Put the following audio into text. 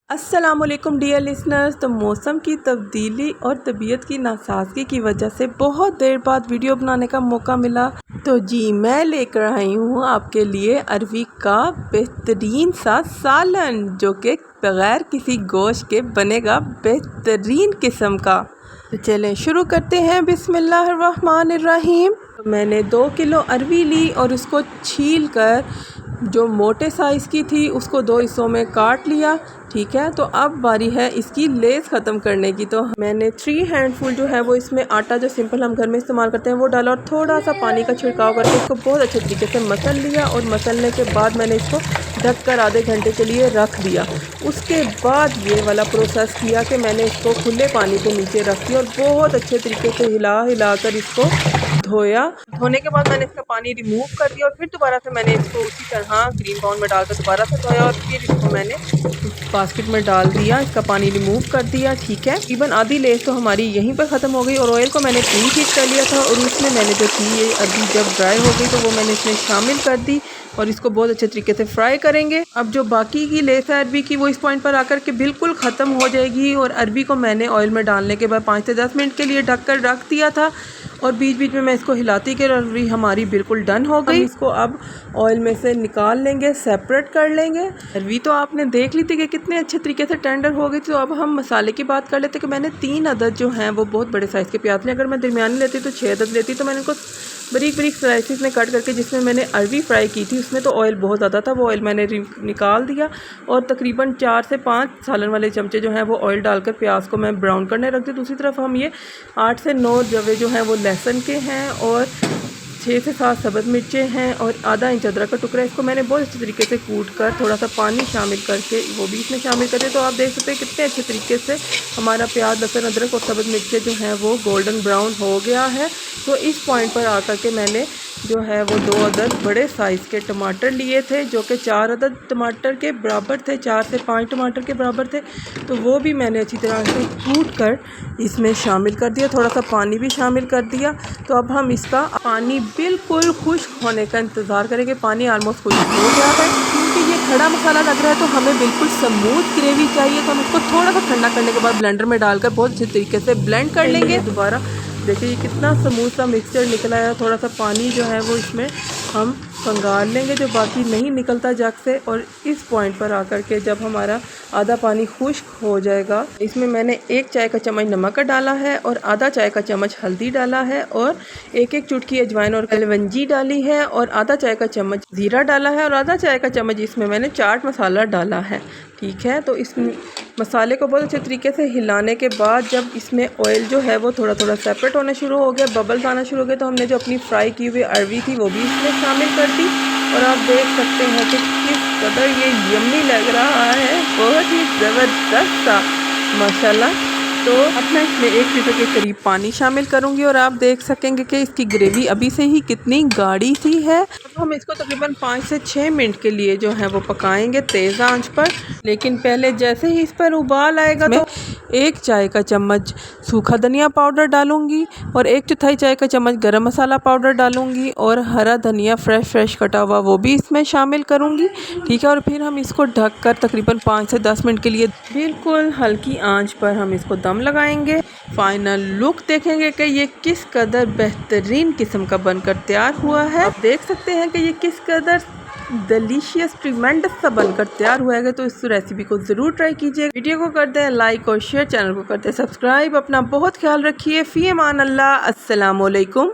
अस्सलामुअलैकुम dear listeners. तो मौसम की तब्दीली और तबीयत की नासाजगी की वजह से बहुत देर बाद वीडियो बनाने का मौका मिला। तो जी मैं लेकर आई हूँ आपके लिए अरवी का बेहतरीन सा सालन, जो कि बग़ैर किसी गोश्त के बनेगा बेहतरीन किस्म का। तो चलें शुरू करते हैं। बिस्मिल्लाहिर्रहमानिर्रहीम। तो मैंने 2 किलो अरवी ली और उसको छील कर जो मोटे साइज़ की थी उसको 2 हिस्सों में काट लिया। ठीक है, तो अब बारी है इसकी लेस ख़त्म करने की। तो मैंने 3 हैंडफुल जो है वो इसमें आटा जो सिंपल हम घर में इस्तेमाल करते हैं वो डाला और थोड़ा सा पानी का छिड़काव करके इसको बहुत अच्छे तरीके से मसल लिया। और मसलने के बाद मैंने इसको ढक कर आधे घंटे के लिए रख दिया। उसके बाद ये वाला प्रोसेस किया कि मैंने इसको खुले पानी के नीचे रख दिया और बहुत अच्छे तरीके से हिला कर इसको धोया। धोने के बाद मैंने इसका पानी रिमूव कर दिया और फिर दोबारा से मैंने इसको उसी तरह ग्रीन बाउल में डालकर दोबारा से धोया और फिर इसको मैंने बास्केट में डाल दिया, इसका पानी रिमूव कर दिया। ठीक है, इवन आधी लेस तो हमारी यहीं पर ख़त्म हो गई। और ऑयल को मैंने प्री हीट कर लिया था और उसमें मैंने जो थी ये अरवी जब ड्राई हो गई तो वो मैंने इसमें शामिल कर दी और इसको बहुत अच्छे तरीके से फ्राई करेंगे। अब जो बाकी की लेस है अरवी की वो इस पॉइंट पर आकर के बिल्कुल ख़त्म हो जाएगी। और अरवी को मैंने ऑयल में डालने के बाद 5 से 10 मिनट के लिए ढक कर रख दिया था और बीच बीच में मैं इसको हिलाती कि अरवी हमारी बिल्कुल डन हो गई। इसको अब ऑयल में से निकाल लेंगे, सेपरेट कर लेंगे। अरवी तो आपने देख ली थी कि कितने अच्छे तरीके से टेंडर हो गई थी। तो अब हम मसाले की बात कर लेते कि मैंने 3 अदद जो हैं वो बहुत बड़े साइज़ के प्याज लिए। अगर मैं दरमियानी लेती तो 6 अदद लेती। तो मैंने इनको बारीक बारीक स्लाइसिस में कट करके जिसमें मैंने अरवी फ्राई की थी उसमें तो ऑयल बहुत ज़्यादा था, वो ऑयल मैंने निकाल दिया और तकरीबन 4 से 5 सालन वाले चमचे जो हैं वो ऑयल डालकर प्याज को मैं ब्राउन करने रख दी। दूसरी तरफ हम ये 8 से 9 जवे जो हैं वो लहसुन के हैं और 6 से 7 सब्ज़ मिर्चें हैं और आधा इंच अदरक का टुकड़ा। इसको मैंने बहुत अच्छे तरीके से कूट कर थोड़ा सा पानी शामिल करके वो भी इसमें शामिल कर दिया। तो आप देख सकते हैं कितने अच्छे तरीके से हमारा प्याज, लहसुन, अदरक और सब्ज़ मिर्चें जो हैं वो गोल्डन ब्राउन हो गया है। तो इस पॉइंट पर आकर के मैंने जो है वो 2 अदद बड़े साइज़ के टमाटर लिए थे जो कि 4 अदद टमाटर के बराबर थे, 4 से 5 टमाटर के बराबर थे। तो वो भी मैंने अच्छी तरह से कूट कर इसमें शामिल कर दिया, थोड़ा सा पानी भी शामिल कर दिया। तो अब हम इसका पानी बिल्कुल खुश्क होने का इंतज़ार करेंगे। पानी ऑलमोस्ट खुश्क हो गया है क्योंकि ये खड़ा मसाला लग रहा है तो हमें बिल्कुल स्मूथ ग्रेवी चाहिए। तो हम इसको थोड़ा सा ठंडा करने के बाद ब्लेंडर में डालकर बहुत अच्छे तरीके से ब्लेंड कर लेंगे। दोबारा देखिए ये कितना स्मूथ सा मिक्सचर निकला है। थोड़ा सा पानी जो है वो इसमें हम खंगाल लेंगे जो बाकी नहीं निकलता जग से। और इस पॉइंट पर आकर के जब हमारा आधा पानी खुश्क हो जाएगा इसमें मैंने 1 चाय का चम्मच नमक डाला है और आधा चाय का चम्मच हल्दी डाला है और 1 चुटकी अजवाइन और कलवंजी डाली है और आधा चाय का चम्मच ज़ीरा डाला है और आधा चाय का चम्मच इसमें मैंने चाट मसाला डाला है। ठीक है, तो इस मसाले को बहुत अच्छे तरीके से हिलाने के बाद जब इसमें ऑयल जो है वो थोड़ा थोड़ा सेपरेट होना शुरू हो गया, बबल्स आना शुरू हो गए, तो हमने जो अपनी फ्राई की हुई अरवी थी वो भी इसमें शामिल कर दी। और आप देख सकते हैं कि किस कदर ये यम्मी लग रहा है, बहुत ही ज़बरदस्त सा माशाल्लाह। तो अब मैं इसमें 1 लीटर के करीब पानी शामिल करूंगी और आप देख सकेंगे कि इसकी ग्रेवी अभी से ही कितनी गाढ़ी सी है। अब हम इसको तकरीबन 5 से 6 मिनट के लिए जो है वो पकाएंगे तेज़ आंच पर। लेकिन पहले जैसे ही इस पर उबाल आएगा तो 1 चाय का चम्मच सूखा धनिया पाउडर डालूंगी और 1/4 चाय का चम्मच गरम मसाला पाउडर डालूंगी और हरा धनिया फ्रेश कटा हुआ वो भी इसमें शामिल करूंगी। ठीक है, और फिर हम इसको ढक कर तकरीबन 5 से 10 मिनट के लिए बिल्कुल हल्की आंच पर हम इसको दम लगाएंगे। फाइनल लुक देखेंगे कि ये किस कदर बेहतरीन किस्म का बनकर तैयार हुआ है। आप देख सकते हैं कि ये किस कदर डिलीशियस ट्रीमेंडस सा बनकर तैयार हुआ है। तो इस रेसिपी को ज़रूर ट्राई कीजिए। वीडियो को करते हैं लाइक और शेयर, चैनल को करते हैं सब्सक्राइब। अपना बहुत ख्याल रखिए। फ़ी अमान अल्लाह। अस्सलाम वालेकुम।